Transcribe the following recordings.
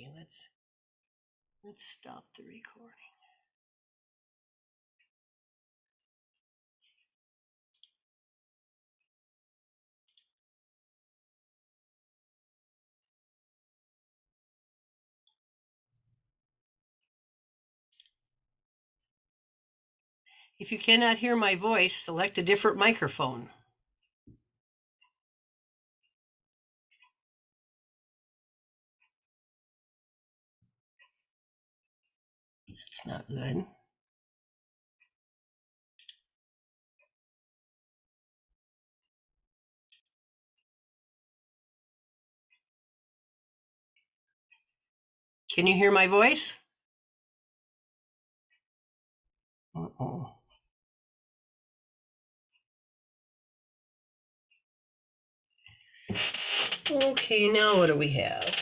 Okay, let's stop the recording. If you cannot hear my voice, select a different microphone. That's not good. Can you hear my voice? Uh-oh. Okay, now what do we have?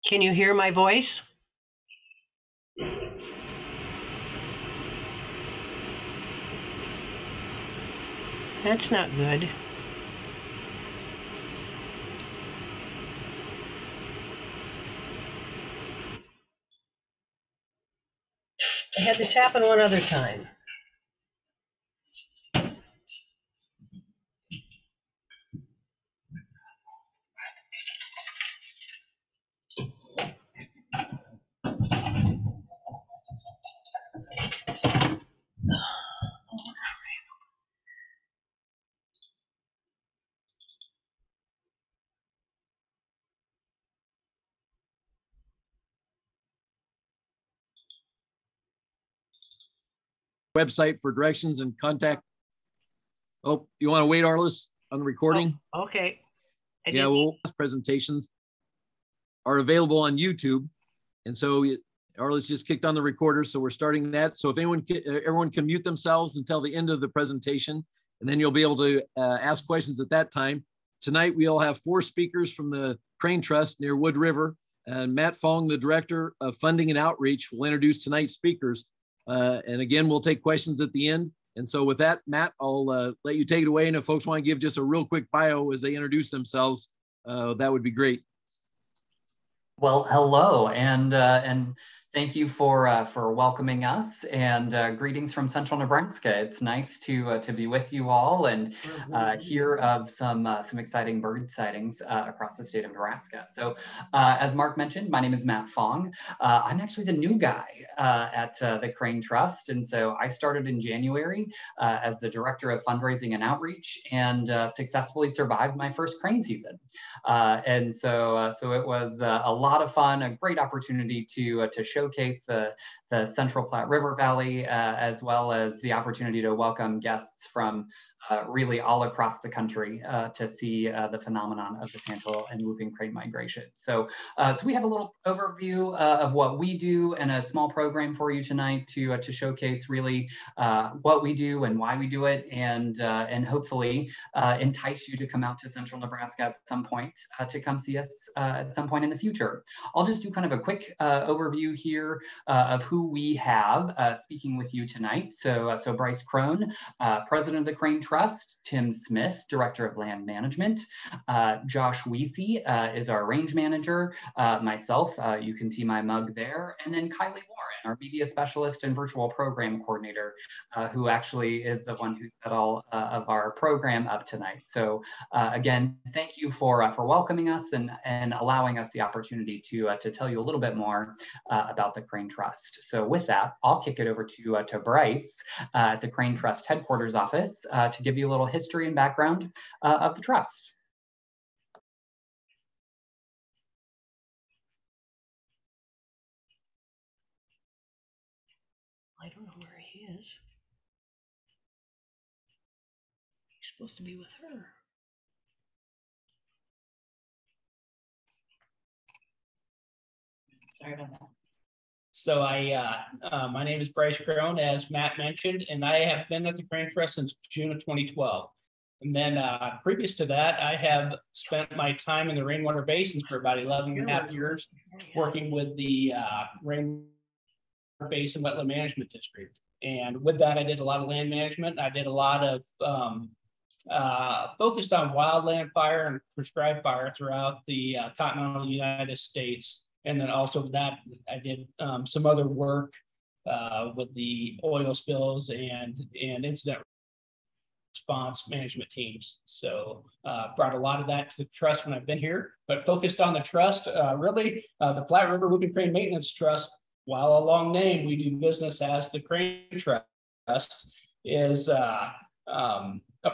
Can you hear my voice? That's not good. I had this happen one other time. Website for directions and contact. Oh, you want to wait, Arliss, on the recording? Oh, okay. Yeah, well, presentations are available on YouTube. And so Arliss just kicked on the recorder, so we're starting that. So if everyone can mute themselves until the end of the presentation, and then you'll be able to ask questions at that time. Tonight, we'll have 4 speakers from the Crane Trust near Wood River. And Matt Fong, the Director of Funding and Outreach, will introduce tonight's speakers. And again, we'll take questions at the end. And so with that, Matt, I'll let you take it away. And if folks want to give just a real quick bio as they introduce themselves, that would be great. Well, hello, and thank you for welcoming us, and greetings from Central Nebraska. It's nice to be with you all and hear of some exciting bird sightings across the state of Nebraska. So, as Mark mentioned, my name is Matt Fong. I'm actually the new guy at the Crane Trust, and so I started in January as the Director of Fundraising and Outreach, and successfully survived my first crane season. And so it was a lot of fun, a great opportunity to showcase the Central Platte River Valley, as well as the opportunity to welcome guests from really all across the country to see the phenomenon of the sandhill and whooping crane migration. So we have a little overview of what we do and a small program for you tonight to showcase really what we do and why we do it, and hopefully entice you to come out to Central Nebraska at some point to come see us at some point in the future. I'll just do kind of a quick overview here of who we have speaking with you tonight. So Bryce Crone, President of the Crane Trust, Tim Smith, Director of Land Management, Josh Weesey is our range manager, myself, you can see my mug there, and then Kylie Warren, our media specialist and virtual program coordinator, who actually is the one who set all of our program up tonight. So again, thank you for welcoming us and allowing us the opportunity to tell you a little bit more about the Crane Trust. So with that, I'll kick it over to Bryce at the Crane Trust headquarters office to give you a little history and background of the trust. I don't know where he is. He's supposed to be with her. Sorry about that. So my name is Bryce Crone, as Matt mentioned, and I have been at the Crane Trust since June of 2012. And then previous to that, I have spent my time in the rainwater basins for about 11 and a half years, working with the rainwater Basin Wetland Management District. And with that, I did a lot of land management. I did a lot of focused on wildland fire and prescribed fire throughout the continental United States. And then also with that, I did some other work with the oil spills and incident response management teams. So brought a lot of that to the trust when I've been here, but focused on the trust, really the Platte River Whooping Crane Maintenance Trust, while a long name, we do business as the Crane Trust, is a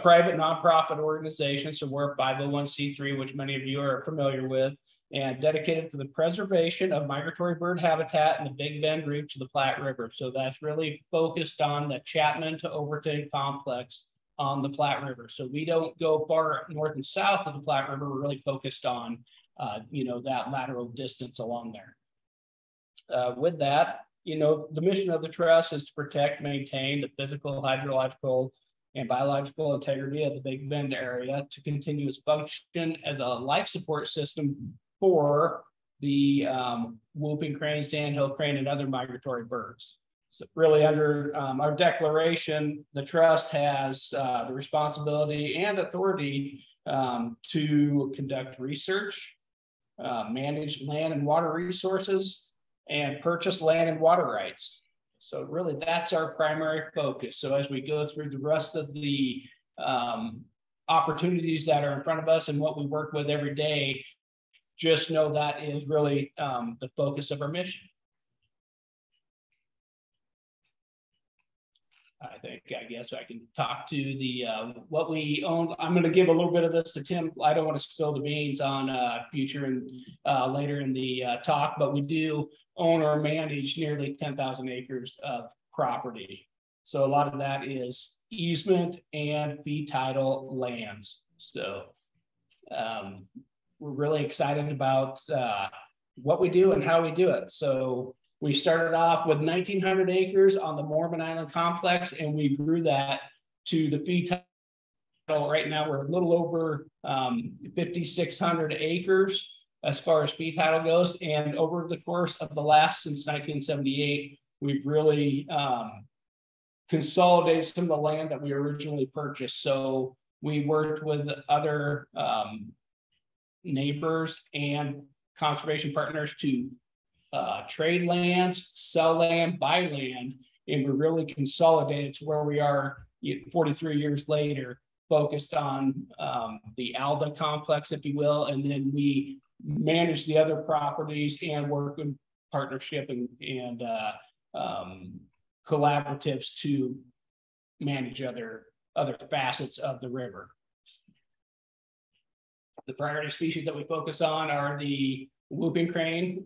private nonprofit organization. So we're a 501c3, which many of you are familiar with, and dedicated to the preservation of migratory bird habitat in the Big Bend reach of the Platte River. So that's really focused on the Chapman to Overton complex on the Platte River. So we don't go far north and south of the Platte River. We're really focused on, that lateral distance along there. With that, the mission of the trust is to protect, maintain the physical, hydrological, and biological integrity of the Big Bend area to continue its function as a life support system for the whooping crane, sandhill crane, and other migratory birds. So really under our declaration, the trust has the responsibility and authority to conduct research, manage land and water resources, and purchase land and water rights. So really that's our primary focus. So as we go through the rest of the opportunities that are in front of us and what we work with every day, just know that is really the focus of our mission. I guess I can talk to the what we own. I'm going to give a little bit of this to Tim. I don't want to spill the beans on future and later in the talk, but we do own or manage nearly 10,000 acres of property. So a lot of that is easement and fee title lands. So we're really excited about what we do and how we do it. So we started off with 1,900 acres on the Mormon Island complex, and we grew that to the fee title. Right now, we're a little over 5,600 acres as far as fee title goes. And over the course of the last, since 1978, we've really consolidated some of the land that we originally purchased. So we worked with other neighbors and conservation partners to trade lands, sell land, buy land, and we really consolidated to where we are 43 years later, focused on the Alda complex, if you will, and then we manage the other properties and work in partnership and collaboratives to manage other facets of the river. The priority species that we focus on are the whooping crane,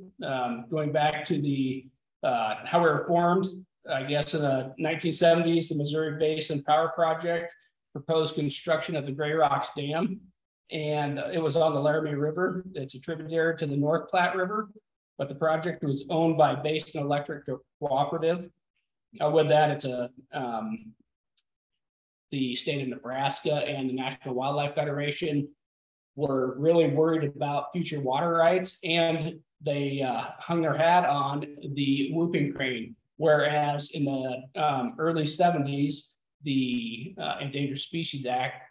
going back to the how we were formed, I guess in the 1970s, the Missouri Basin Power Project proposed construction of the Gray Rocks Dam, and it was on the Laramie River. It's a tributary to the North Platte River, but the project was owned by Basin Electric Cooperative. With that, it's the state of Nebraska and the National Wildlife Federation were really worried about future water rights, and they hung their hat on the whooping crane. Whereas in the early 70s, the Endangered Species Act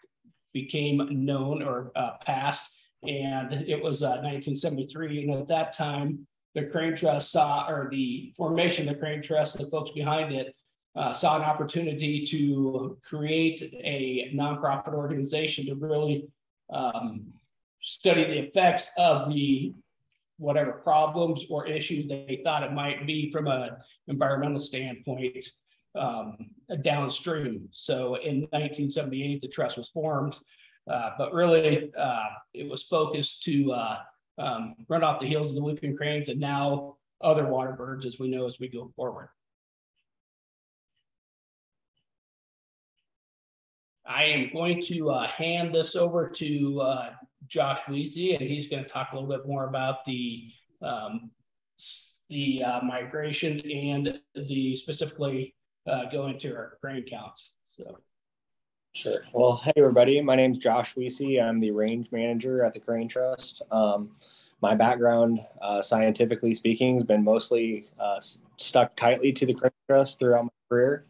became known or passed, and it was 1973. And at that time, the Crane Trust saw, or the formation of the Crane Trust, the folks behind it, saw an opportunity to create a nonprofit organization to really study the effects of the whatever problems or issues they thought it might be from an environmental standpoint downstream. So in 1978, the trust was formed, but really it was focused to run off the heels of the whooping cranes and now other water birds, as we know, as we go forward. I am going to hand this over to Josh Weesey, and he's going to talk a little bit more about the migration and the specifically go into our crane counts. So, sure. Well, hey everybody, my name is Josh Weesey. I'm the range manager at the Crane Trust. My background, scientifically speaking, has been mostly stuck tightly to the crane truss throughout my career.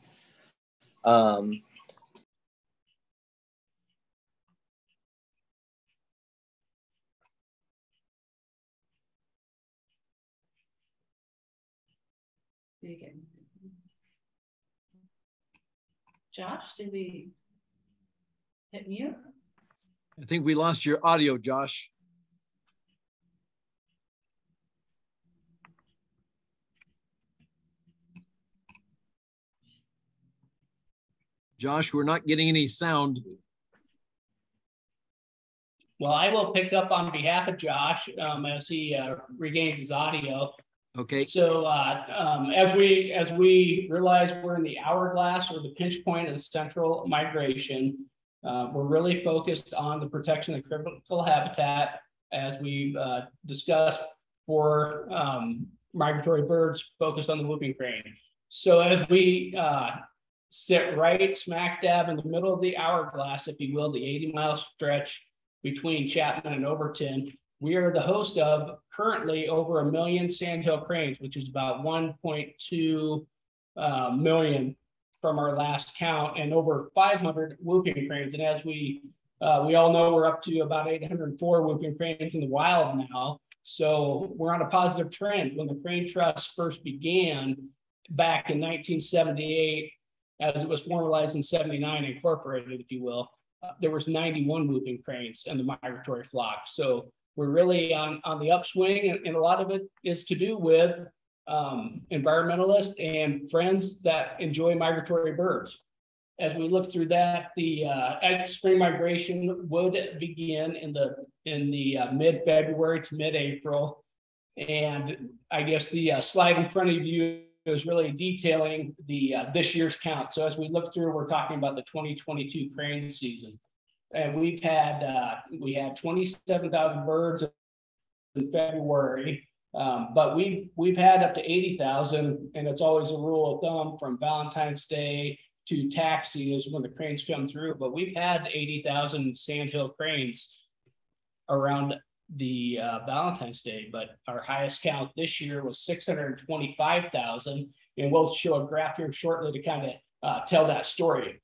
Josh, did we hit mute? I think we lost your audio, Josh. Josh, we're not getting any sound. Well, I will pick up on behalf of Josh as he regains his audio. Okay. So as we realize we're in the hourglass or the pinch point of the central migration, we're really focused on the protection of critical habitat, as we've discussed for migratory birds focused on the whooping crane. So as we sit right smack dab in the middle of the hourglass, if you will, the 80-mile stretch between Chapman and Overton, we are the host of currently over 1 million sandhill cranes, which is about 1.2 million from our last count, and over 500 whooping cranes. And as we all know, we're up to about 804 whooping cranes in the wild now. So we're on a positive trend. When the crane trust first began back in 1978, as it was formalized in 79, incorporated, if you will, there was 91 whooping cranes in the migratory flock. So we're really on the upswing, and a lot of it is to do with environmentalists and friends that enjoy migratory birds. As we look through that, the spring migration would begin in the mid-February to mid-April, and I guess the slide in front of you is really detailing the this year's count. So as we look through, we're talking about the 2022 crane season, and we had 27,000 birds in February, but we've had up to 80,000, and it's always a rule of thumb from Valentine's Day to taxi is when the cranes come through. But we've had 80,000 sandhill cranes around the Valentine's Day, but our highest count this year was 625,000, and we'll show a graph here shortly to kind of tell that story.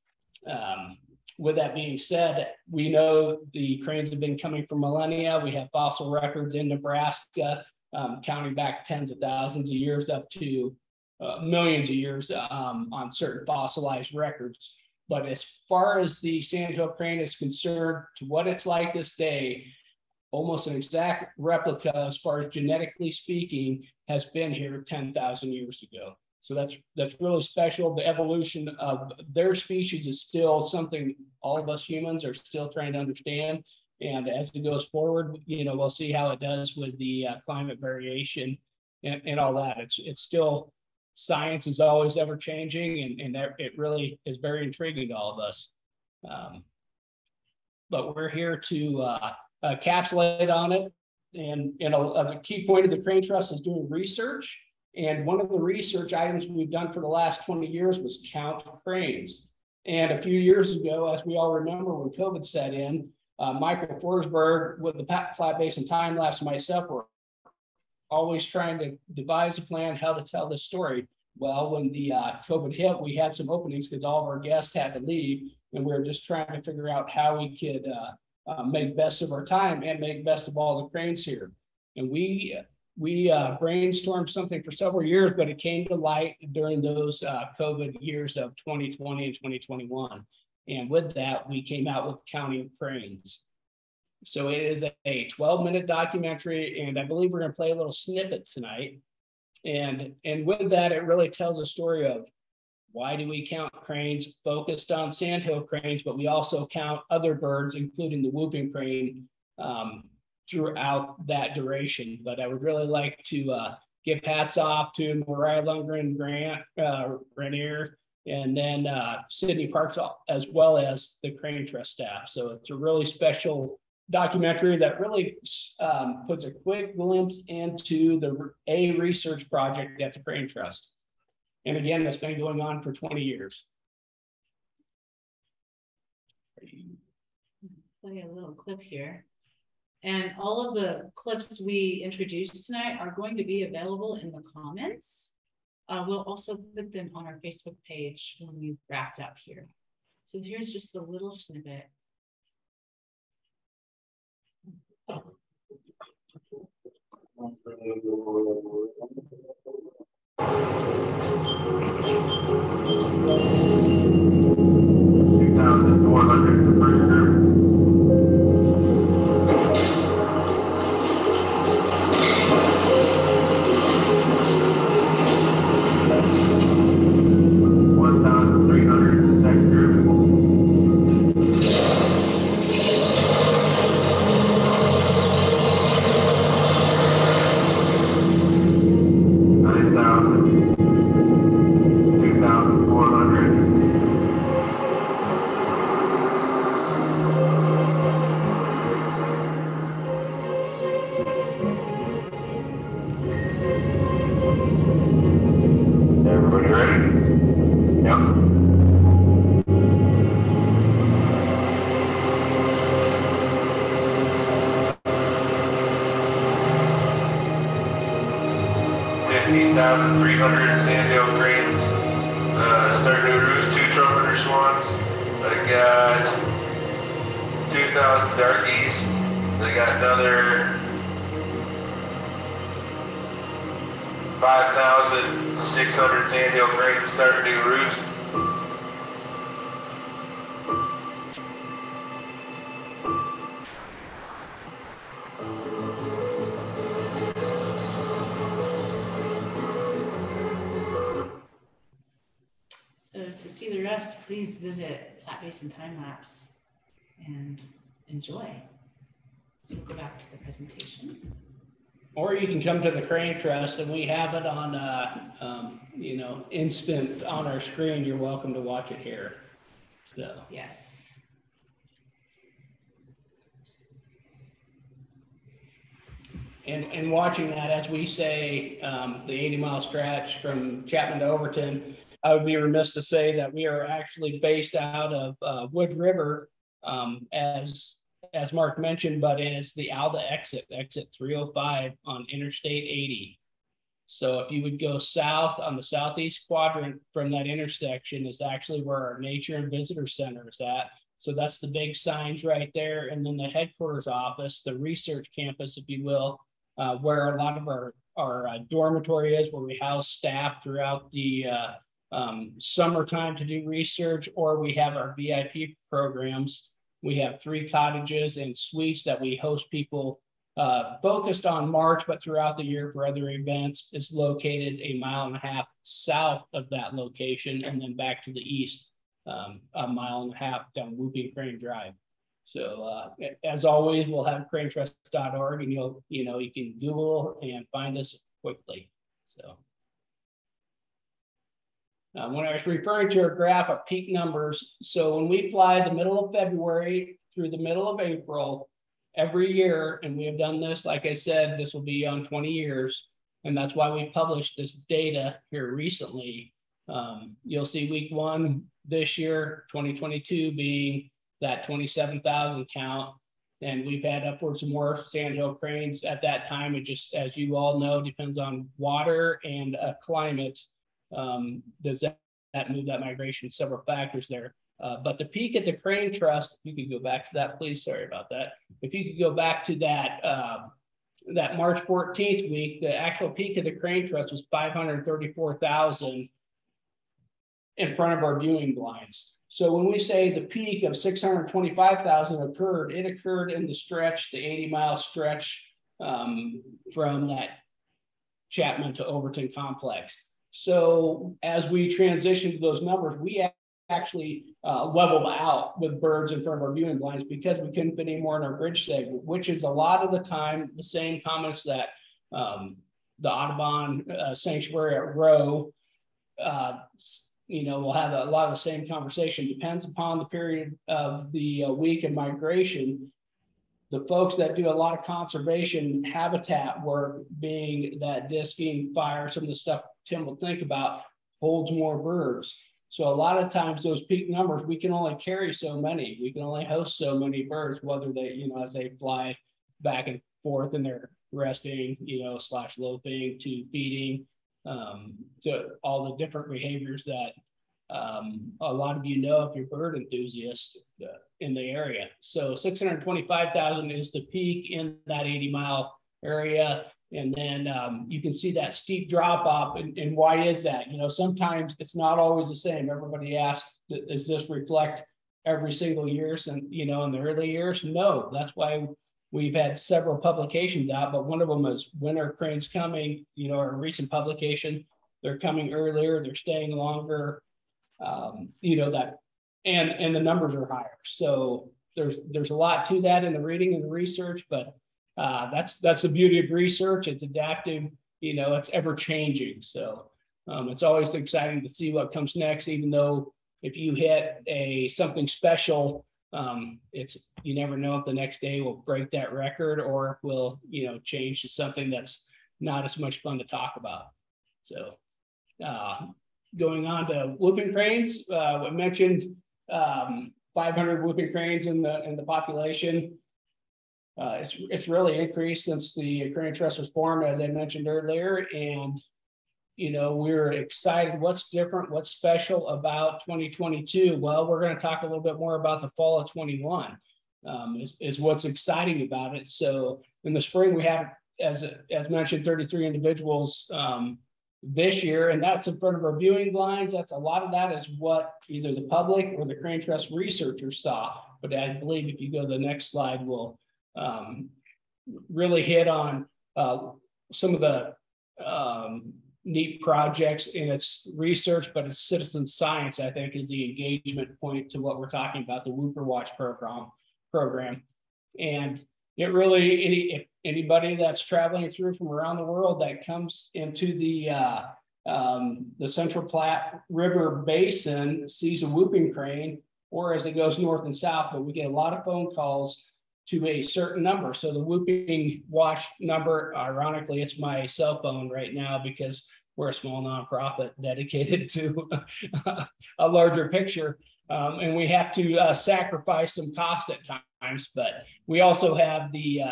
With that being said, we know the cranes have been coming for millennia. We have fossil records in Nebraska, counting back tens of thousands of years up to millions of years on certain fossilized records. But as far as the sandhill crane is concerned, to what it's like this day, almost an exact replica, as far as genetically speaking, has been here 10,000 years ago. So that's really special. The evolution of their species is still something all of us humans are still trying to understand. And as it goes forward, we'll see how it does with the climate variation and all that. It's still, science is always ever changing, and that it really is very intriguing to all of us. But we're here to encapsulate on it. And a key point of the crane trust is doing research. And one of the research items we've done for the last 20 years was count cranes. And a few years ago, as we all remember, when COVID set in, Michael Forsberg with the Platte Basin Time Lapse and myself were always trying to devise a plan how to tell this story. Well, when the COVID hit, we had some openings because all of our guests had to leave, and we were just trying to figure out how we could make best of our time and make best of all the cranes here. And we brainstormed something for several years, but it came to light during those COVID years of 2020 and 2021. And with that, we came out with Counting Cranes. So it is a 12-minute documentary, and I believe we're going to play a little snippet tonight. And with that, it really tells a story of why do we count cranes, focused on sandhill cranes, but we also count other birds, including the whooping crane, throughout that duration. But I would really like to give hats off to Mariah Lundgren, Grant Rainier, and then Sydney Parks, as well as the Crane Trust staff. So it's a really special documentary that really puts a quick glimpse into a research project at the Crane Trust. And again, that's been going on for 20 years. Play a little clip here. And all of the clips we introduced tonight are going to be available in the comments. We'll also put them on our Facebook page when we've wrapped up here. So here's just a little snippet. Everybody ready? Yep. $15,300 sandhill cranes. Starting to roost 2 trumpeter swans. I got 2,000 darkies. I got another 5,600 sandhill cranes starting to roost. So to see the rest, please visit Platte Basin Time Lapse and enjoy. So we'll go back to the presentation. Or you can come to the Crane Trust and we have it on, you know, instant on our screen. You're welcome to watch it here. So. Yes. And watching that, as we say, the 80-mile stretch from Chapman to Overton, I would be remiss to say that we are actually based out of Wood River, as Mark mentioned, but it is the Alda exit 305 on Interstate 80. So if you would go south on the southeast quadrant from that intersection is actually where our Nature and Visitor Center is at. So that's the big signs right there. And then the headquarters office, the research campus, if you will, where a lot of our dormitory is, where we house staff throughout the summertime to do research, or we have our VIP programs. We have 3 cottages and suites that we host people focused on March, but throughout the year for other events. Is located 1.5 miles south of that location, and then back to the east, 1.5 miles down Whooping Crane Drive. So as always, we'll have cranetrust.org, and you can Google and find us quickly. So when I was referring to a graph of peak numbers, so when we fly the middle of February through the middle of April every year, and we have done this, like I said, this will be on 20 years, and that's why we published this data here recently. You'll see week 1 this year, 2022, being that 27,000 count, and we've had upwards of more sandhill cranes at that time. It just, as you all know, depends on water and climate. Does that move that migration? Several factors there. But the peak at the Crane Trust, if you could go back to that, please. Sorry about that. If you could go back to that that March 14th week, the actual peak of the Crane Trust was 534,000 in front of our viewing blinds. So when we say the peak of 625,000 occurred, it occurred in the stretch, the 80-mile stretch from that Chapman to Overton complex. So as we transition to those numbers, we actually leveled out with birds in front of our viewing blinds because we couldn't fit any more in our bridge segment, which is a lot of the time the same comments that the Audubon Sanctuary at Rowe, we'll have a lot of the same conversation. Depends upon the period of the week of migration. The folks that do a lot of conservation habitat work, being that disking, fire, some of the stuff Tim will think about, holds more birds. So a lot of times those peak numbers, we can only carry so many. We can only host so many birds, whether they, as they fly back and forth, and they're resting, / loafing to feeding, to all the different behaviors that a lot of you know if you're bird enthusiasts in the area. So 625,000 is the peak in that 80-mile area. And then you can see that steep drop off. And why is that? Sometimes it's not always the same. Everybody asks, does this reflect every single year? And, in the early years? No, that's why we've had several publications out, but one of them is Winter Cranes Coming, a recent publication. They're coming earlier, they're staying longer, that, and the numbers are higher. So there's a lot to that in the reading and the research, but that's the beauty of research. It's adaptive, it's ever changing. So it's always exciting to see what comes next, even though if you hit something special, you never know if the next day will break that record or will, change to something that's not as much fun to talk about. So going on to whooping cranes, we mentioned 500 whooping cranes in the population. It's really increased since the Crane Trust was formed, as I mentioned earlier, and we're excited. What's different? What's special about 2022? Well, we're going to talk a little bit more about the fall of 21. Is what's exciting about it. So in the spring, we have, as mentioned, 33 individuals this year, and that's in front of our viewing blinds. That's a lot of that is what either the public or the Crane Trust researchers saw. But I believe if you go to the next slide, we'll really hit on some of the neat projects in its research, but its citizen science, I think, is the engagement point to what we're talking about, the Whooper Watch program. And it really, anybody that's traveling through from around the world that comes into the Central Platte River Basin sees a whooping crane, or as it goes north and south, but we get a lot of phone calls to a certain number. So the Whooping Watch number, ironically, it's my cell phone right now because we're a small nonprofit dedicated to a larger picture. And we have to sacrifice some cost at times, but we also have the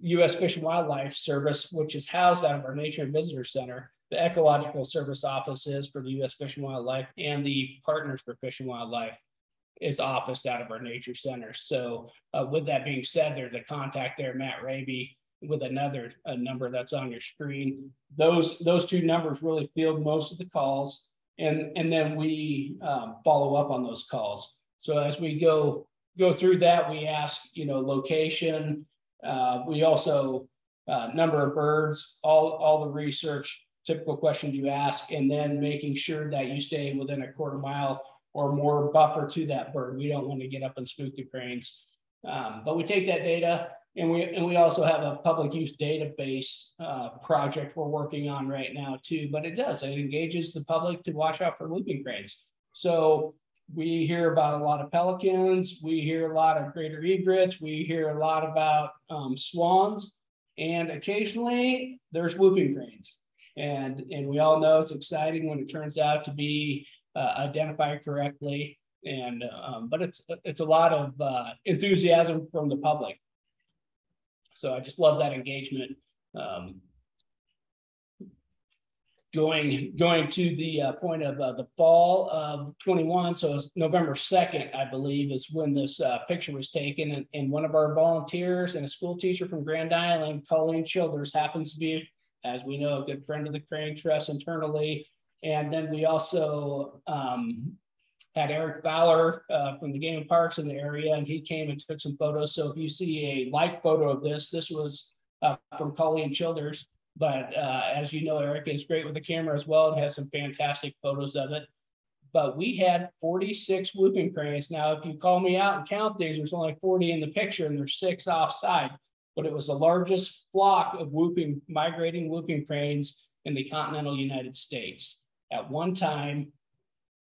U.S. Fish and Wildlife Service, which is housed out of our Nature and Visitor Center. The Ecological Service office is for the U.S. Fish and Wildlife, and the Partners for Fish and Wildlife is officed out of our nature center. So with that being said, there's a contact there, Matt Raby, with a number that's on your screen. Those two numbers really field most of the calls, and then we follow up on those calls. So as we go through that, we ask, location. We also number of birds, all the research, typical questions you ask, and then making sure that you stay within a quarter mile or more buffer to that bird. We don't want to get up and spook the cranes. But we take that data, and we also have a public use database project we're working on right now too. But it engages the public to watch out for whooping cranes. So we hear about a lot of pelicans, we hear a lot of greater egrets, we hear a lot about swans, and occasionally there's whooping cranes. And we all know it's exciting when it turns out to be identified correctly, and but it's a lot of enthusiasm from the public. So I just love that engagement. Going to the point of the fall of 21, so it's November 2nd, I believe, is when this picture was taken, and one of our volunteers and a school teacher from Grand Island, Colleen Childers, happens to be, as we know, a good friend of the Crane Trust internally. And then we also had Eric Fowler from the Game and Parks in the area, and he came and took some photos. So if you see a live photo of this was from Colleen Childers. But as you know, Eric is great with the camera as well and has some fantastic photos of it. But we had 46 whooping cranes. Now, if you call me out and count these, there's only 40 in the picture, and there's 6 offside. But it was the largest flock of migrating whooping cranes in the continental United States at one time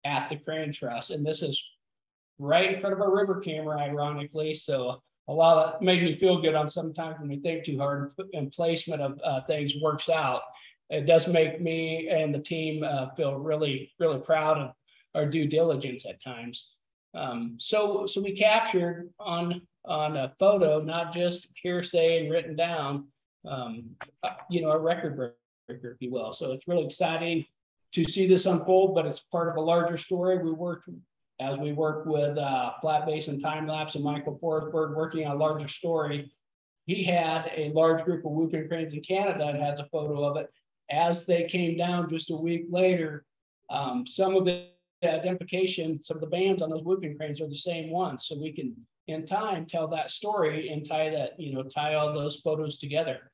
at the Crane Trust. And this is right in front of our river camera, ironically. So a lot of made me feel good on sometimes when we think too hard and placement of things works out. It does make me and the team feel really, really proud of our due diligence at times. So we captured on a photo, not just hearsay and written down, a record breaker, if you will. So it's really exciting to see this unfold, but it's part of a larger story. We work with Flat Basin Time Lapse and Michael Forsberg working on a larger story. He had a large group of whooping cranes in Canada and has a photo of it. As they came down just a week later, some of the identification, some of the bands on those whooping cranes are the same ones. So we can, in time, tell that story and tie all those photos together.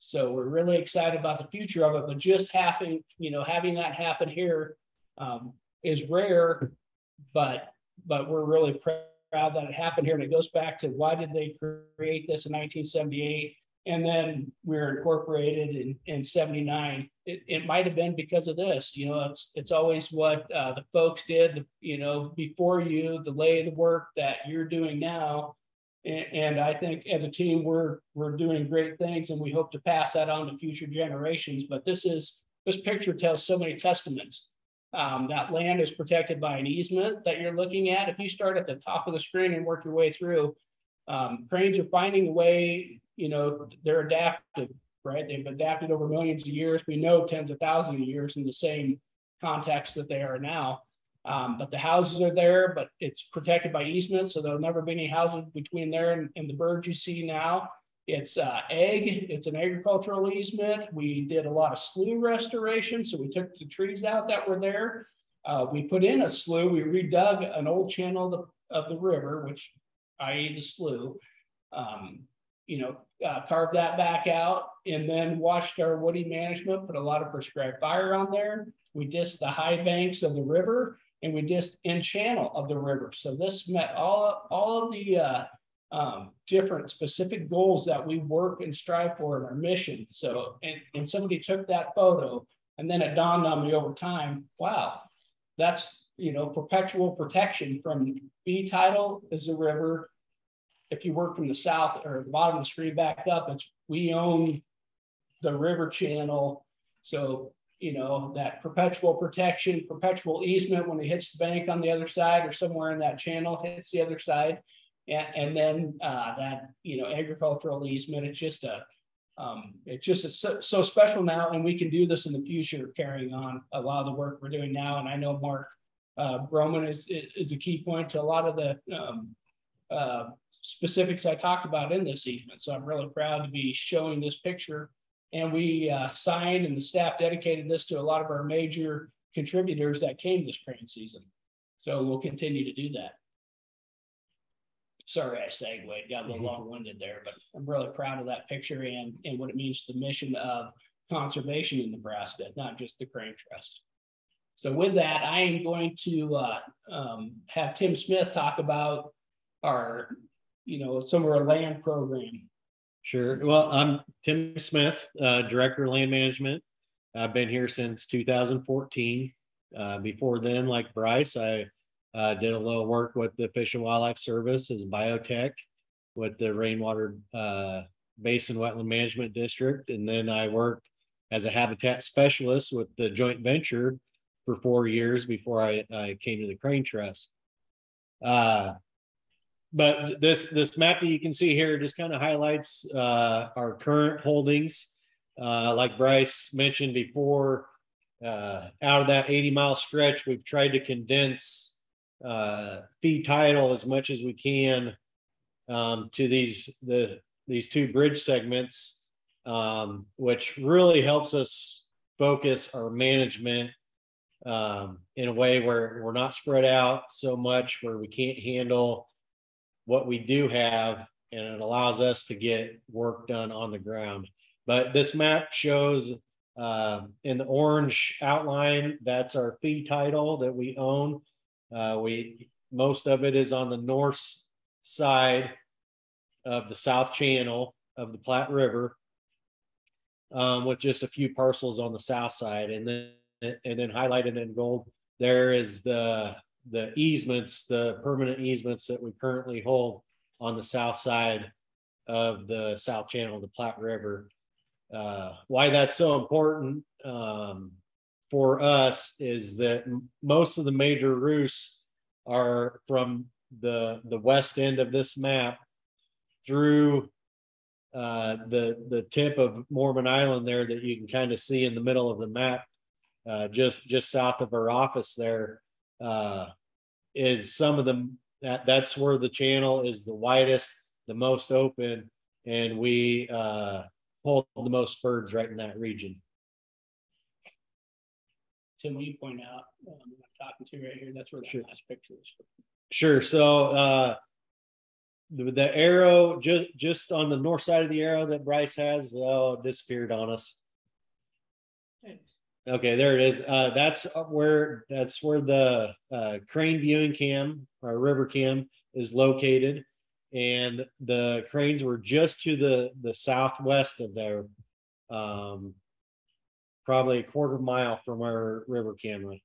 So we're really excited about the future of it, but just having that happen here is rare, but we're really proud that it happened here. And it goes back to why did they create this in 1978? And then we were incorporated in 79. It might have been because of this. It's always what the folks did, before you, the lay of the work that you're doing now. And I think as a team, we're doing great things, and we hope to pass that on to future generations. But this picture tells so many testaments. That land is protected by an easement that you're looking at. If you start at the top of the screen and work your way through, cranes are finding a way. They're adaptive, right? They've adapted over millions of years. We know tens of thousands of years in the same context that they are now. But the houses are there, but it's protected by easement, so there'll never be any houses between there and the birds you see now. It's it's an agricultural easement. We did a lot of slough restoration, so we took the trees out that were there. We put in a slough. We redug an old channel of the river, i.e. the slough. Carved that back out, and then watched our woody management, put a lot of prescribed fire on there. We dissed the high banks of the river, and we dissed in channel of the river. So this met all of the different specific goals that we work and strive for in our mission. So, and somebody took that photo, and then it dawned on me over time, wow, that's, perpetual protection from fee title is the river. If you work from the south or the bottom of the screen back up, we own the river channel. So, that perpetual protection, perpetual easement, when it hits the bank on the other side or somewhere in that channel hits the other side. And then that, agricultural easement, it's just so special now. And we can do this in the future, carrying on a lot of the work we're doing now. And I know Mark Broman is a key point to a lot of the specifics I talked about in this easement. So I'm really proud to be showing this picture. And we signed, and the staff dedicated this to a lot of our major contributors that came this crane season. So we'll continue to do that. Sorry, I segued, got a little long-winded there, but I'm really proud of that picture and what it means to the mission of conservation in Nebraska, not just the Crane Trust. So with that, I am going to have Tim Smith talk about our, some of our land program. Sure. Well, I'm Tim Smith, Director of Land Management. I've been here since 2014. Before then, like Bryce, I did a little work with the Fish and Wildlife Service as biotech with the Rainwater Basin Wetland Management District. And then I worked as a habitat specialist with the joint venture for 4 years before I came to the Crane Trust. But this map that you can see here just kind of highlights our current holdings. Like Bryce mentioned before, out of that 80-mile stretch, we've tried to condense fee title as much as we can to these two bridge segments, which really helps us focus our management in a way where we're not spread out so much, where we can't handle what we do have, and it allows us to get work done on the ground. But this map shows in the orange outline, that's our fee title that we own. Most of it is on the north side of the South Channel of the Platte River, with just a few parcels on the south side. And then highlighted in gold, there is the easements, the permanent easements that we currently hold on the south side of the South Channel of the Platte River. Why that's so important for us is that most of the major roosts are from the west end of this map through the tip of Mormon Island there that you can kind of see in the middle of the map, just south of our office there, is some of them. That's where the channel is the widest, the most open, and we hold the most birds right in that region. Tim, will you point out, I'm talking to you right here, that's where that last picture is. Sure. So the arrow just on the north side of the arrow that Bryce has, disappeared on us. Okay, there it is. That's where the crane viewing cam, or river cam, is located, and the cranes were just to the southwest of there, probably a quarter mile from our river camera.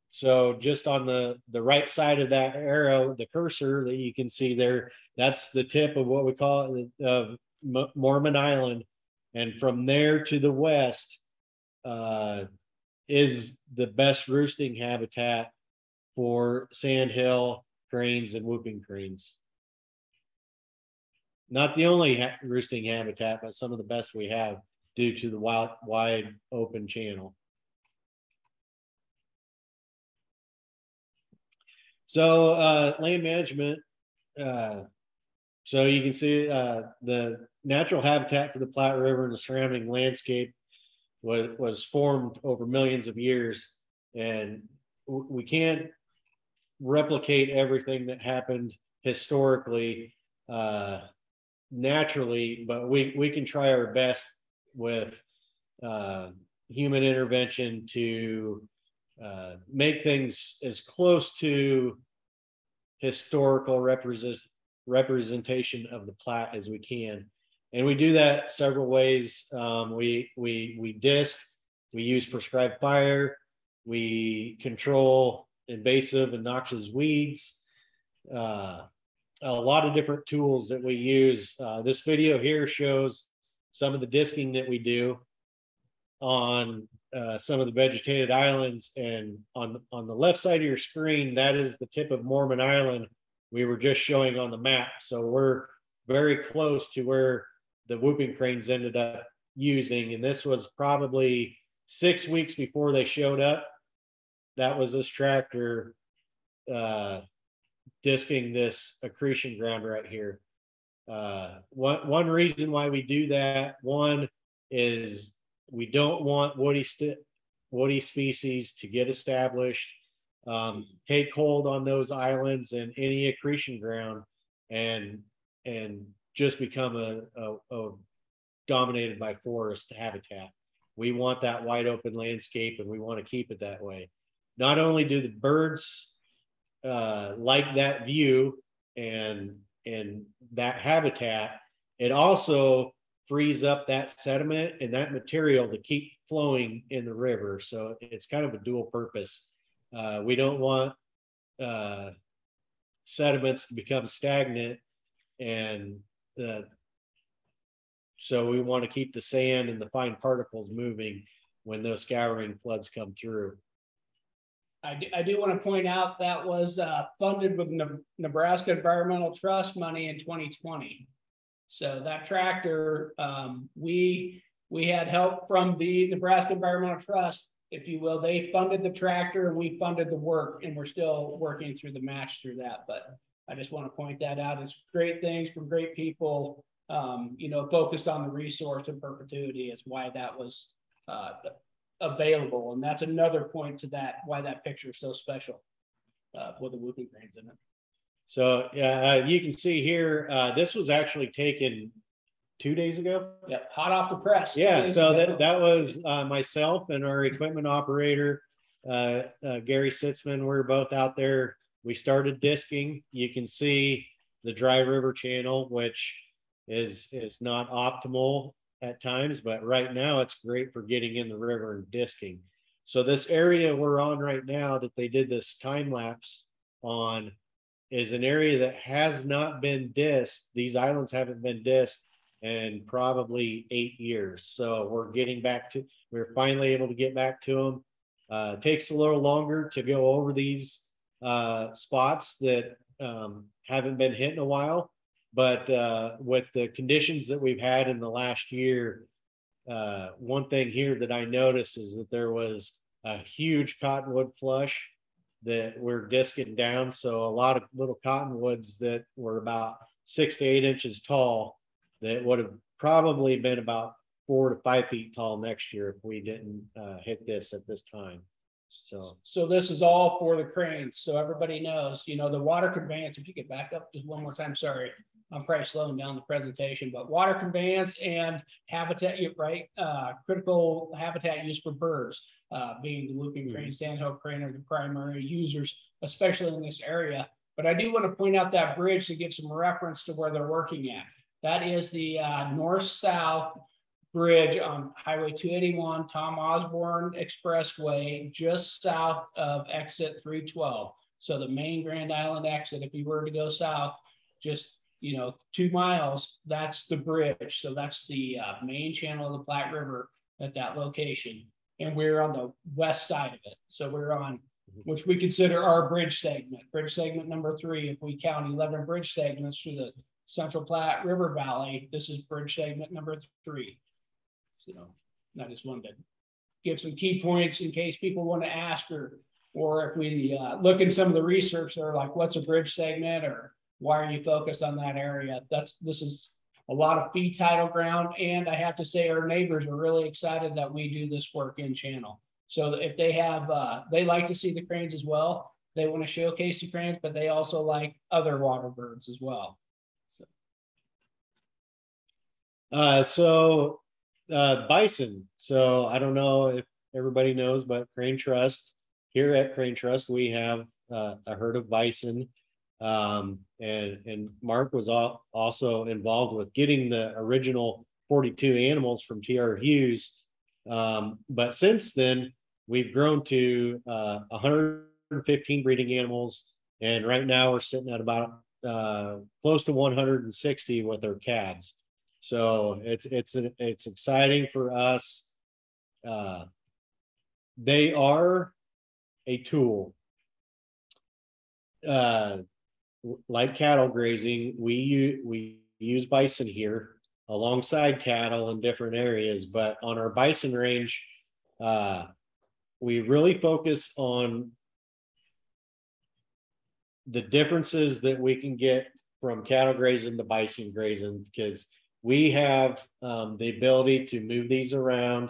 So just on the right side of that arrow, the cursor that you can see there, that's the tip of what we call it, Mormon Island, and from there to the west is the best roosting habitat for sandhill cranes and whooping cranes. Not the only roosting habitat, but some of the best we have due to the wide open channel. So land management, so you can see the natural habitat for the Platte River and the surrounding landscape was formed over millions of years, and we can't replicate everything that happened historically naturally, but we can try our best with human intervention to make things as close to historical representation of the Platte as we can. And we do that several ways. We disc, we use prescribed fire, we control invasive and noxious weeds, a lot of different tools that we use. This video here shows some of the disking that we do on some of the vegetated islands, and on the left side of your screen, that is the tip of Mormon Island we were just showing on the map. So we're very close to where the whooping cranes ended up using, and this was probably 6 weeks before they showed up. That was this tractor disking this accretion ground right here. One reason why we do that, one is we don't want woody species to get established, take hold on those islands and any accretion ground, and just become a dominated by forest habitat. We want that wide open landscape, and we want to keep it that way. Not only do the birds like that view and that habitat, it also frees up that sediment and that material to keep flowing in the river. So it's kind of a dual purpose. We don't want sediments to become stagnant, and so we want to keep the sand and the fine particles moving when those scouring floods come through. I do want to point out that was funded with Nebraska Environmental Trust money in 2020. So that tractor, we had help from the Nebraska Environmental Trust, if you will. They funded the tractor and we funded the work, and we're still working through the match through that. But I just want to point that out. It's great things from great people, focused on the resource in perpetuity is why that was available. And that's another point to that, why that picture is so special with the whooping cranes in it. So you can see here, this was actually taken 2 days ago. Yeah, hot off the press. Yeah, so that was myself and our equipment operator, Gary Sitzman. We're both out there. We started disking. You can see the dry river channel, which is not optimal at times, but right now it's great for getting in the river and disking. So this area we're on right now that they did this time lapse on is an area that has not been disked. These islands haven't been disked in probably 8 years. So we're finally able to get back to them. It takes a little longer to go over these spots that haven't been hit in a while. But with the conditions that we've had in the last year, one thing here that I noticed is that there was a huge cottonwood flush that we're disking down. So a lot of little cottonwoods that were about 6 to 8 inches tall that would have probably been about 4 to 5 feet tall next year if we didn't hit this at this time. So this is all for the cranes. So everybody knows, you know, the water conveyance, if you could back up just one more time, sorry. I'm probably slowing down the presentation, but water conveyance and habitat, right? Critical habitat use for birds, being the whooping crane, sandhill crane are the primary users, especially in this area. But I do want to point out that bridge to give some reference to where they're working at. That is the north-south bridge on Highway 281, Tom Osborne Expressway, just south of exit 312. So the main Grand Island exit, if you were to go south, just 2 miles, that's the bridge. So that's the main channel of the Platte River at that location. And we're on the west side of it. So we're on, which we consider our bridge segment number 3. If we count 11 bridge segments through the Central Platte River Valley, this is bridge segment number 3. So I just wanted to give some key points in case people want to ask, or if we look in some of the research, they're like, what's a bridge segment, or why are you focused on that area? This is a lot of fee title ground. And I have to say our neighbors are really excited that we do this work in channel. So if they have, they like to see the cranes as well. They want to showcase the cranes, but they also like other water birds as well. Bison. So I don't know if everybody knows, but Crane Trust, here at Crane Trust, we have a herd of bison. And Mark was also involved with getting the original 42 animals from T.R. Hughes. But since then, we've grown to 115 breeding animals. And right now we're sitting at about close to 160 with our calves. So it's exciting for us. They are a tool. Like cattle grazing, we use bison here alongside cattle in different areas, but on our bison range, we really focus on the differences that we can get from cattle grazing to bison grazing, because we have the ability to move these around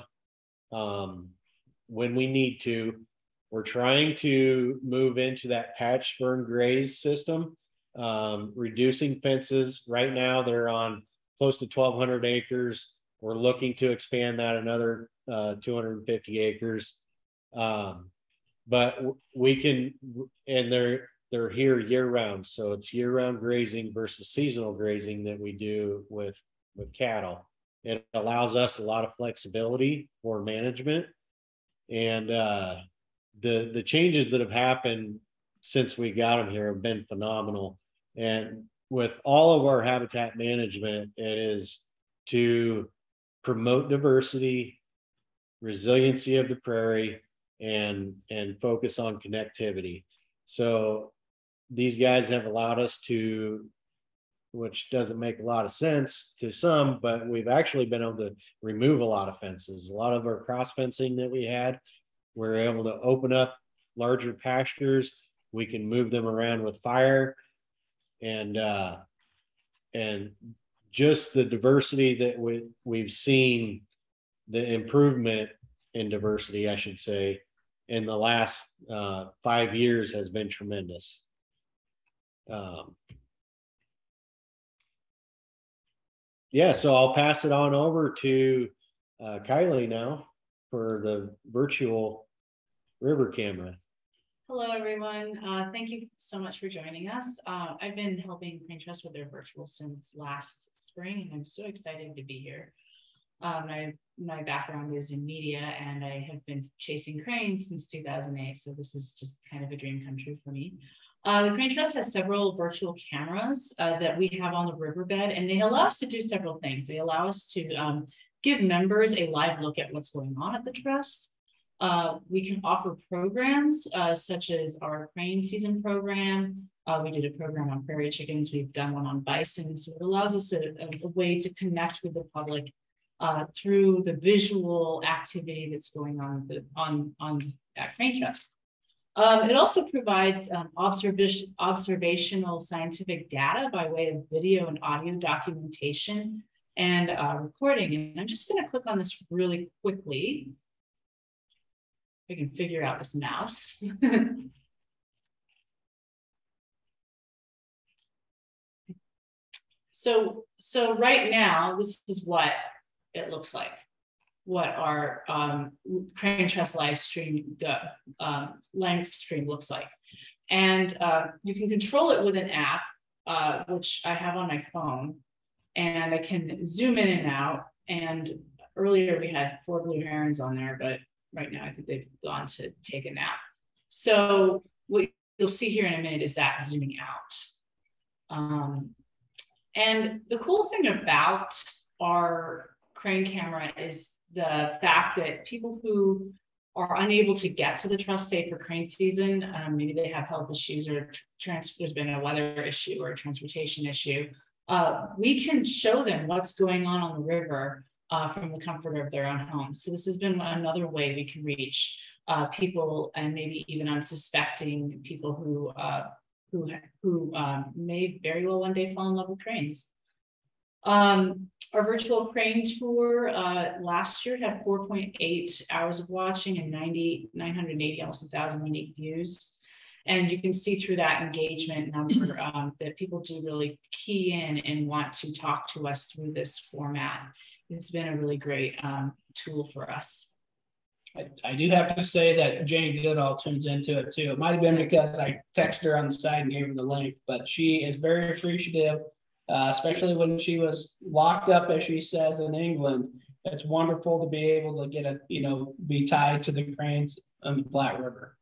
when we need to. We're trying to move into that patch burn graze system, reducing fences. Right now, they're on close to 1,200 acres. We're looking to expand that another 250 acres. But we can, and they're here year round. So it's year round grazing versus seasonal grazing that we do with cattle. It allows us a lot of flexibility for management. And the changes that have happened since we got them here have been phenomenal. And with all of our habitat management, it is to promote diversity, resiliency of the prairie, and focus on connectivity. So these guys have allowed us to, which doesn't make a lot of sense to some, but we've actually been able to remove a lot of fences. A lot of our cross fencing that we had, we're able to open up larger pastures. We can move them around with fire, and just the diversity that we've seen, the improvement in diversity, I should say, in the last 5 years has been tremendous. Yeah, so I'll pass it on over to Kylie now for the virtual river camera. Hello, everyone. Thank you so much for joining us. I've been helping Crane Trust with their virtual since last spring, and I'm so excited to be here. My background is in media, and I have been chasing cranes since 2008, so this is just kind of a dream come true for me. The Crane Trust has several virtual cameras that we have on the riverbed, and they allow us to do several things. They allow us to give members a live look at what's going on at the trust. We can offer programs such as our crane season program. We did a program on prairie chickens. We've done one on bison. So it allows us a way to connect with the public through the visual activity that's going on at Crane Trust. It also provides observational scientific data by way of video and audio documentation and recording. And I'm just going to click on this really quickly. If I can figure out this mouse. So right now, this is what it looks like, what our Crane Trust live stream looks like. And you can control it with an app, which I have on my phone, and I can zoom in and out. And earlier we had 4 blue herons on there, but right now I think they've gone to take a nap. So what you'll see here in a minute is that zooming out. And the cool thing about our crane camera is the fact that people who are unable to get to the trust, say for crane season, maybe they have health issues or there's been a weather issue or a transportation issue, we can show them what's going on the river from the comfort of their own home. So this has been another way we can reach people, and maybe even unsuspecting people who may very well one day fall in love with cranes. Our virtual crane tour last year had 4.8 hours of watching and 980, almost 1,000 unique views. And you can see through that engagement number that people do really key in and want to talk to us through this format. It's been a really great tool for us. I do have to say that Jane Goodall tunes into it too. It might have been because I texted her on the side and gave her the link, but she is very appreciative, especially when she was locked up, as she says, in England. It's wonderful to be able to get be tied to the cranes on the Platte River.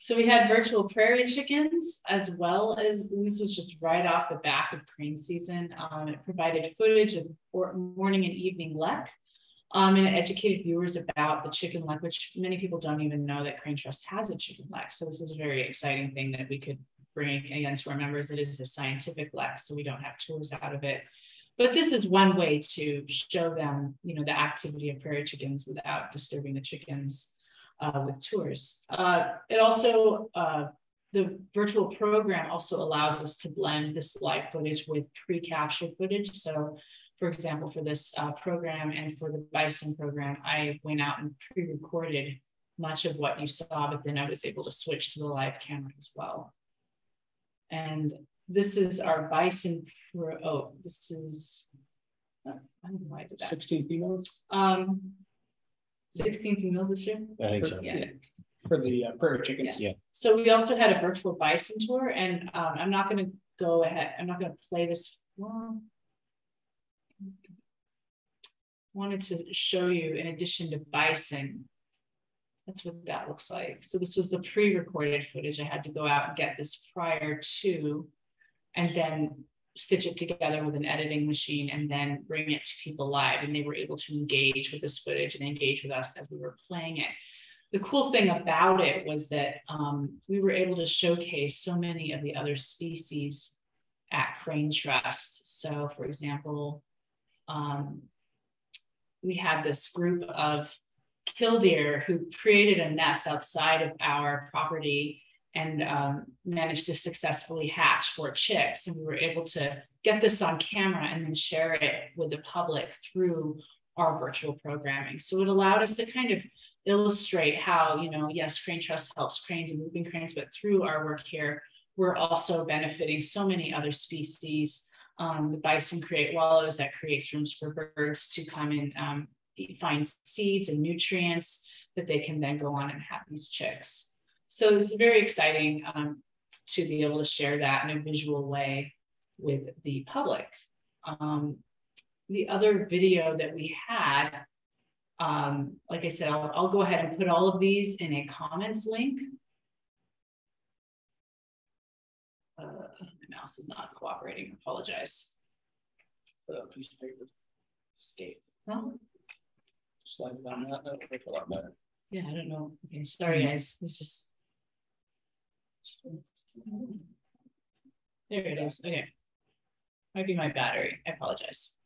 So we had virtual prairie chickens, as well as, this was just right off the back of crane season. It provided footage of morning and evening lek. And it educated viewers about the chicken lek, which many people don't even know that Crane Trust has a chicken lek. So this is a very exciting thing that we could bring again to our members. It is a scientific lek, so we don't have tours out of it. But this is one way to show them, the activity of prairie chickens without disturbing the chickens with tours. It also, the virtual program also allows us to blend this live footage with pre-captured footage. So for example, for this program and for the Bison program, I went out and pre-recorded much of what you saw, but then I was able to switch to the live camera as well. And this is our Bison, this is, I don't know why I did that. 16 females? 16 females this year? I think so. Yeah. For the prairie chickens. Yeah. So we also had a virtual Bison tour, and I'm not going to go ahead, I'm not going to play this. Well, wanted to show you, in addition to bison, that's what that looks like. So this was the pre-recorded footage. I had to go out and get this prior to, and then stitch it together with an editing machine and then bring it to people live. And they were able to engage with this footage and engage with us as we were playing it. The cool thing about it was that we were able to showcase so many of the other species at Crane Trust. So for example, we had this group of killdeer who created a nest outside of our property and managed to successfully hatch 4 chicks. And we were able to get this on camera and then share it with the public through our virtual programming. So it allowed us to kind of illustrate how, yes, Crane Trust helps cranes and moving cranes, but through our work here, we're also benefiting so many other species. The bison create wallows that creates rooms for birds to come and find seeds and nutrients that they can then go on and have these chicks. So it's very exciting to be able to share that in a visual way with the public. The other video that we had, like I said, I'll go ahead and put all of these in a comments link. My mouse is not cooperating, I apologize. Piece of paper. Escape. Well, Slide it on that, that'll make a lot better. Yeah, I don't know. Okay, sorry guys. It's just there it is. Okay. Might be my battery. I apologize.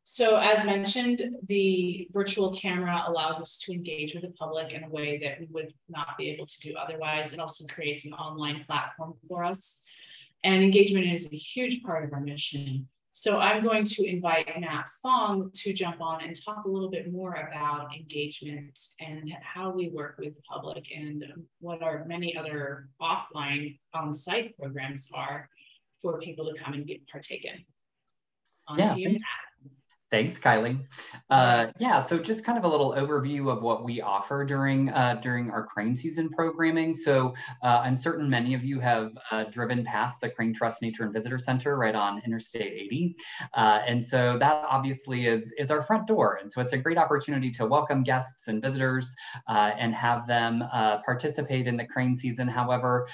So as mentioned, the virtual camera allows us to engage with the public in a way that we would not be able to do otherwise. It also creates an online platform for us. And engagement is a huge part of our mission. So I'm going to invite Matt Fong to jump on and talk a little bit more about engagement and how we work with the public and what our many other offline on-site programs are for people to come and partake in. On to you, Matt. Thanks, Kylie. Yeah, so just kind of a little overview of what we offer during our crane season programming. So I'm certain many of you have driven past the Crane Trust Nature and Visitor Center right on Interstate 80. And so that obviously is our front door. And so it's a great opportunity to welcome guests and visitors and have them participate in the crane season however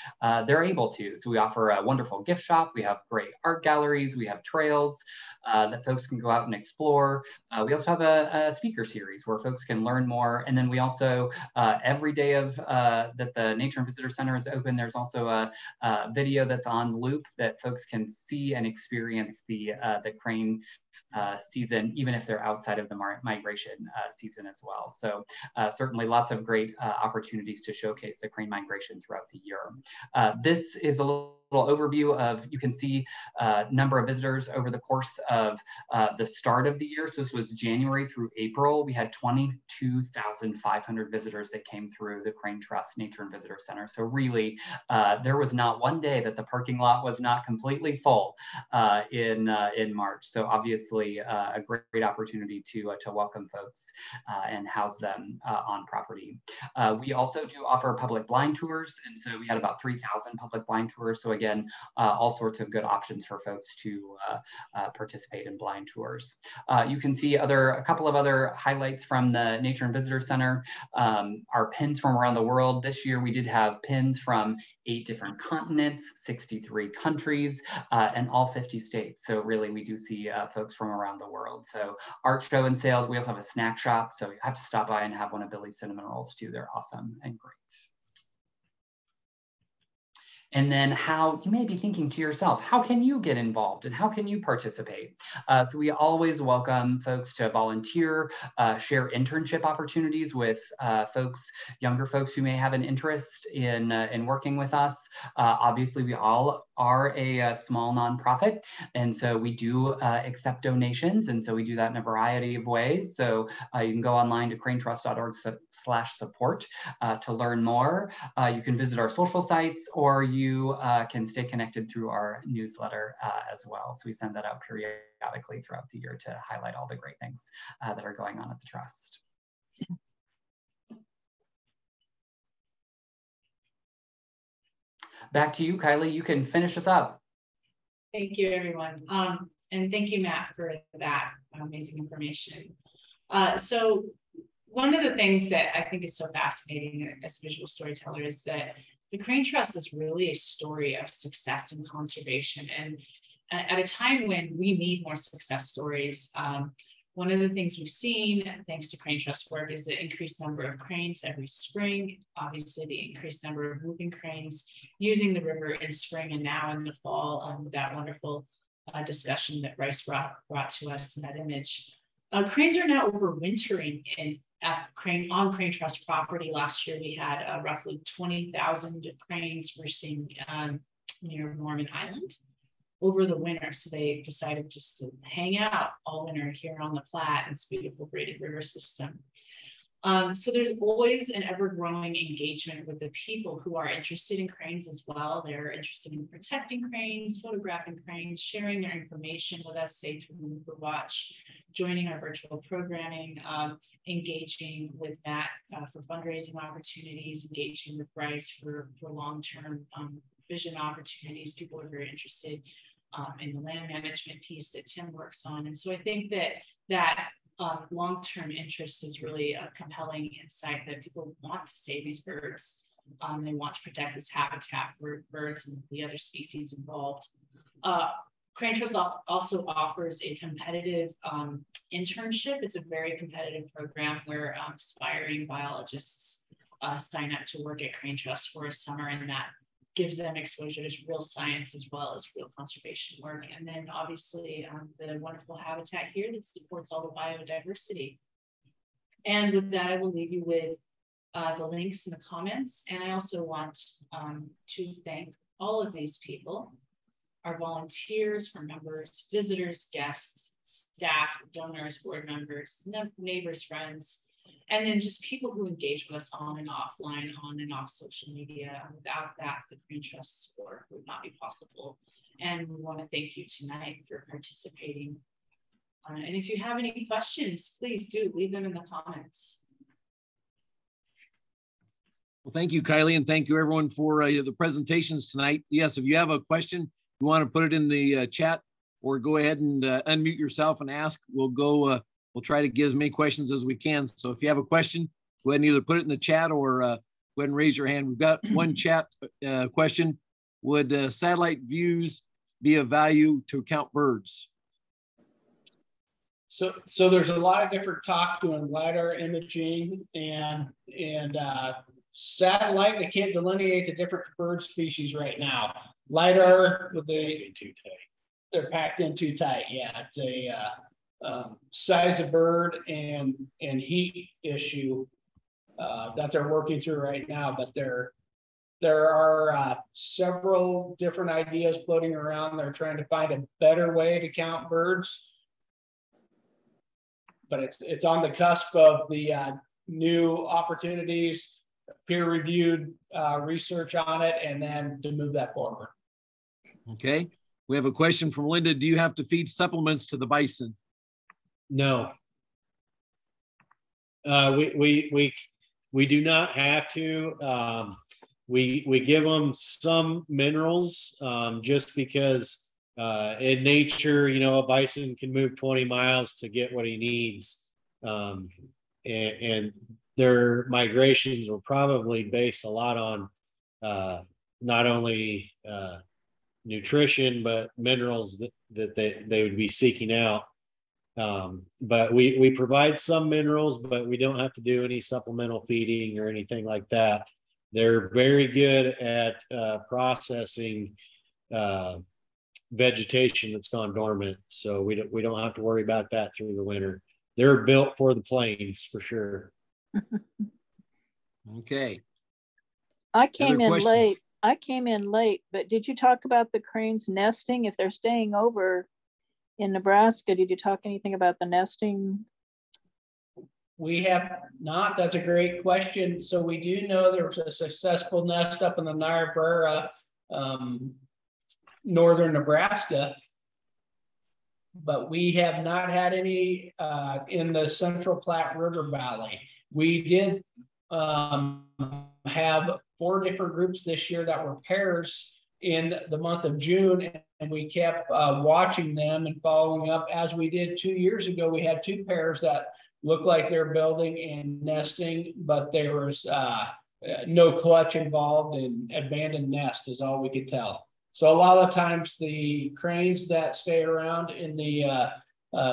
they're able to. So we offer a wonderful gift shop. We have great art galleries. We have trails that folks can go out and explore. We also have a speaker series where folks can learn more. And then we also, every day of that the Nature and Visitor Center is open, there's also a video that's on loop that folks can see and experience the crane season, even if they're outside of the migration season as well. So certainly lots of great opportunities to showcase the crane migration throughout the year. This is a little overview of, you can see number of visitors over the course of the start of the year. So this was January through April. We had 22,500 visitors that came through the Crane Trust Nature and Visitor Center. So really, there was not one day that the parking lot was not completely full in March. So obviously a great opportunity to welcome folks and house them on property. We also do offer public blind tours. And so we had about 3,000 public blind tours. So again, all sorts of good options for folks to participate in blind tours. You can see a couple of other highlights from the Nature and Visitor Center. Our pins from around the world. This year we did have pins from 8 different continents, 63 countries, and all 50 states. So really we do see folks from around the world. So art show and sales. We also have a snack shop. So you have to stop by and have one of Billy's cinnamon rolls too. They're awesome and great. And then how you may be thinking to yourself, how can you get involved and how can you participate? So we always welcome folks to volunteer, share internship opportunities with younger folks who may have an interest in working with us. Obviously, we all are a small nonprofit, and so we do accept donations, and so we do that in a variety of ways. So you can go online to cranetrust.org/support to learn more. You can visit our social sites, or you can stay connected through our newsletter as well. So we send that out periodically throughout the year to highlight all the great things that are going on at the Trust. Back to you, Kylie. You can finish us up. Thank you, everyone. And thank you, Matt, for that amazing information. So one of the things that I think is so fascinating as a visual storyteller is that the Crane Trust is really a story of success and conservation. And at a time when we need more success stories, one of the things we've seen, thanks to Crane Trust work, is the increased number of cranes every spring. Obviously, the increased number of moving cranes using the river in spring and now in the fall, with that wonderful discussion that Bryce brought to us in that image. Cranes are now overwintering on Crane Trust property. Last year, we had roughly 20,000 cranes roosting near Norman Island over the winter. So they decided just to hang out all winter here on the Platte and this beautiful braided river system. So there's always an ever-growing engagement with the people who are interested in cranes as well. They're interested in protecting cranes, photographing cranes, sharing their information with us, say through Hoover Watch, joining our virtual programming, engaging with Matt for fundraising opportunities, engaging with Bryce for long-term vision opportunities. People are very interested in the land management piece that Tim works on. And so I think that long-term interest is really a compelling insight that people want to save these birds. They want to protect this habitat for birds and the other species involved. Crane Trust also offers a competitive internship. It's a very competitive program where aspiring biologists sign up to work at Crane Trust for a summer, and that gives them exposure to real science as well as real conservation work. And then obviously the wonderful habitat here that supports all the biodiversity. And with that, I will leave you with the links in the comments. And I also want to thank all of these people, our volunteers, our members, visitors, guests, staff, donors, board members, neighbors, friends, and then just people who engage with us on and offline, on and off social media. Without that, the Crane Trust's work would not be possible. And we want to thank you tonight for participating. And if you have any questions, please do leave them in the comments. Well, thank you, Kylie, and thank you everyone for the presentations tonight. Yes, if you have a question, you want to put it in the chat, or go ahead and unmute yourself and ask. We'll try to get as many questions as we can. So if you have a question, go ahead and either put it in the chat or go ahead and raise your hand. We've got one chat question. Would satellite views be of value to count birds? So there's a lot of different talk doing LiDAR imaging and satellite. They can't delineate the different bird species right now. LiDAR, they're packed in too tight. Yeah, it's a size of bird and heat issue that they're working through right now. But there are several different ideas floating around. They're trying to find a better way to count birds. But it's on the cusp of the new opportunities, peer-reviewed research on it, and then to move that forward. Okay, we have a question from Linda. Do you have to feed supplements to the bison? No. We do not have to. We give them some minerals just because in nature, you know, a bison can move 20 miles to get what he needs. And their migrations were probably based a lot on not only nutrition, but minerals that they would be seeking out. But we provide some minerals, but we don't have to do any supplemental feeding or anything like that. They're very good at processing vegetation that's gone dormant, so we don't have to worry about that through the winter. They're built for the plains for sure. Okay. I came in late, but did you talk about the cranes nesting? If they're staying over in Nebraska, did you talk anything about the nesting? We have not. That's a great question. So we do know there was a successful nest up in the Niobrara, northern Nebraska, but we have not had any in the Central Platte River Valley. We did have 4 different groups this year that were pairs in the month of June, and we kept watching them and following up. As we did 2 years ago, we had 2 pairs that looked like they're building and nesting, but there was no clutch involved, and abandoned nest is all we could tell. So a lot of times the cranes that stay around in the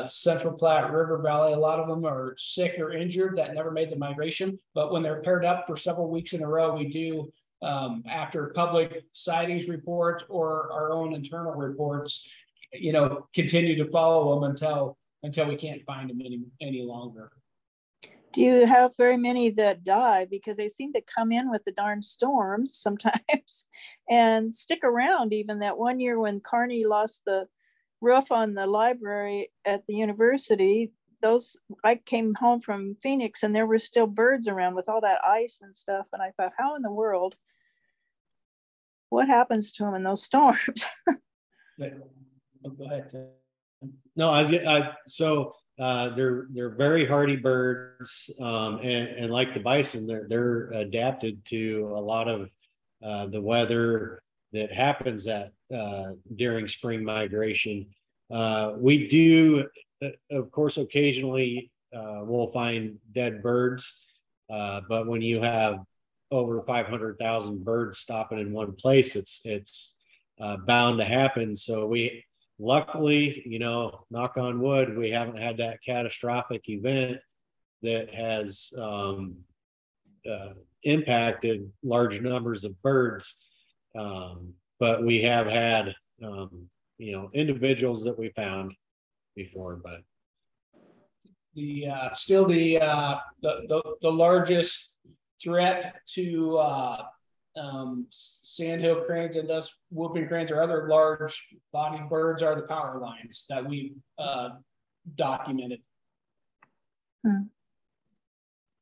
Central Platte River Valley, a lot of them are sick or injured that never made the migration. But when they're paired up for several weeks in a row, we do, after public sightings reports or our own internal reports, you know, continue to follow them until we can't find them any longer. Do you have very many that die? Because they seem to come in with the darn storms sometimes and stick around. Even that one year when Carney lost the roof on the library at the university, I came home from Phoenix and there were still birds around with all that ice and stuff. And I thought, how in the world, what happens to them in those storms? Go ahead. No, so they're very hardy birds, and like the bison, they're adapted to a lot of the weather that happens during spring migration. We do, of course, occasionally we'll find dead birds, but when you have over 500,000 birds stopping in one place, it's bound to happen. So we luckily, you know, knock on wood, we haven't had that catastrophic event that has impacted large numbers of birds. But we have had, you know, individuals that we found before, but still the largest threat to sandhill cranes and thus whooping cranes or other large bodied birds are the power lines that we've documented.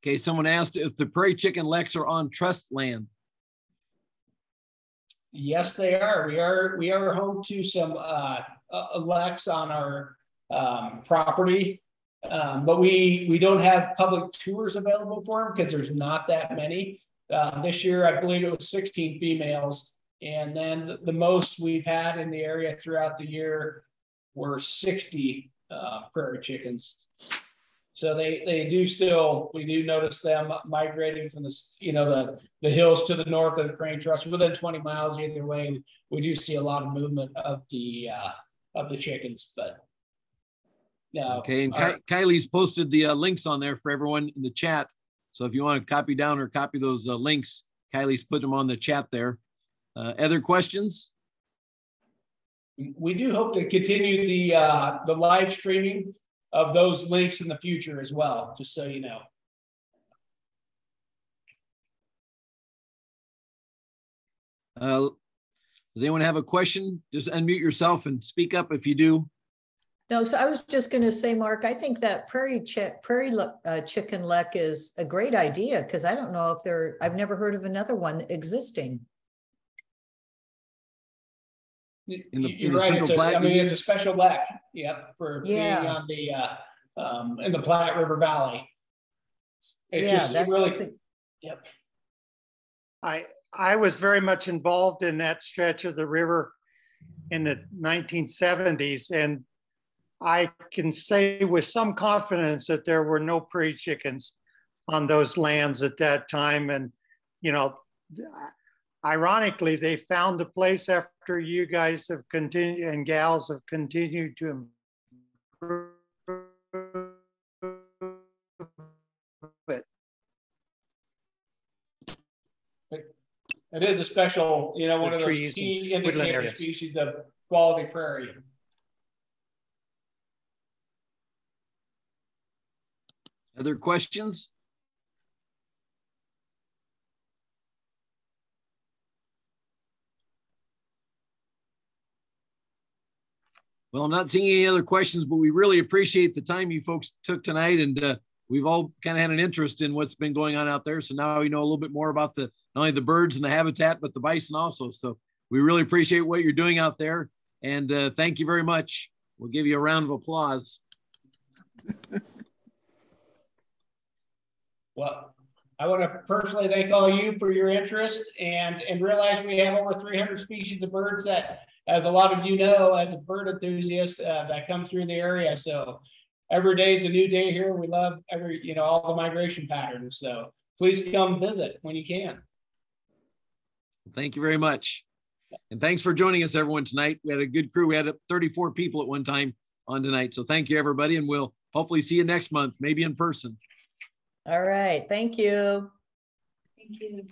Okay, someone asked if the prairie chicken leks are on trust land. Yes, they are. We are home to some leks on our property, but we don't have public tours available for them because there's not that many. This year, I believe it was 16 females, and then the most we've had in the area throughout the year were 60 prairie chickens. So they do still, we do notice them migrating from the hills to the north of the crane trust within 20 miles either way. We do see a lot of movement of the chickens, but no. Okay, and Kylie's posted the links on there for everyone in the chat. So if you want to copy down or copy those links, Kylie's put them on the chat there. Other questions? We do hope to continue the live streaming of those links in the future as well, just so you know. Does anyone have a question? Just unmute yourself and speak up if you do. No, so I was just going to say, Mark, I think that prairie chicken lek is a great idea because I don't know if I've never heard of another one existing. In the Central Platte, I mean, it's a special lek, yep, for being on the in the Platte River Valley. Yep. I was very much involved in that stretch of the river in the 1970s, and I can say with some confidence that there were no prairie chickens on those lands at that time. And, you know, ironically, they found the place after you guys have continued and gals have continued to improve it. It is a special, you know, one of those key indicator species of quality prairie. Other questions? Well, I'm not seeing any other questions, but we really appreciate the time you folks took tonight. And we've all kind of had an interest in what's been going on out there. So now we know a little bit more about not only the birds and the habitat, but the bison also. So we really appreciate what you're doing out there. And thank you very much. We'll give you a round of applause. Well, I want to personally thank all you for your interest and realize we have over 300 species of birds that, as a lot of you know, as a bird enthusiast, that come through the area. So every day is a new day here. We love all the migration patterns. So please come visit when you can. Thank you very much. And thanks for joining us, everyone, tonight. We had a good crew. We had 34 people at one time on tonight. So thank you, everybody. And we'll hopefully see you next month, maybe in person. All right. Thank you. Thank you.